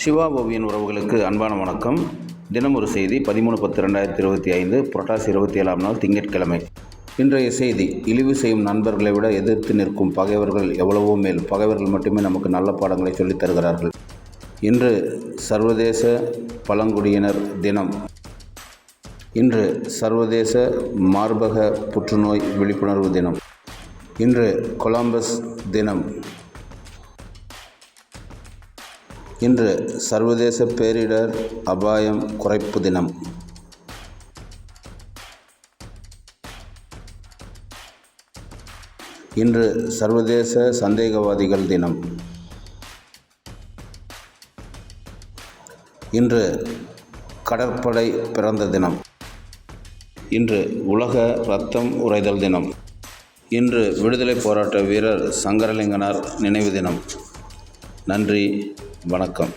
சிவா ஓவியன் உறவுகளுக்கு அன்பான வணக்கம். தினம் ஒரு செய்தி 13/10/2025 புரட்டாசி 27ஆம் நாள் திங்கட்கிழமை. இன்றைய செய்தி: இழிவு செய்யும் நண்பர்களை விட எதிர்த்து நிற்கும் பகைவர்கள் எவ்வளவோ மேல். பகைவர்கள் மட்டுமே நமக்கு நல்ல பாடங்களை சொல்லித் தருகிறார்கள். இன்று சர்வதேச பழங்குடியினர் தினம். இன்று சர்வதேச மார்பக புற்றுநோய் விழிப்புணர்வு தினம். இன்று கொலம்பஸ் தினம். இன்று சர்வதேச பேரிடர் அபாயம் குறைப்பு தினம். இன்று சர்வதேச சந்தேகவாதிகள் தினம். இன்று கடற்படை பிறந்த தினம். இன்று உலக இரத்தம் உறைதல் தினம். இன்று விடுதலை போராட்ட வீரர் சங்கரலிங்கனார் நினைவு தினம். நன்றி, வணக்கம்.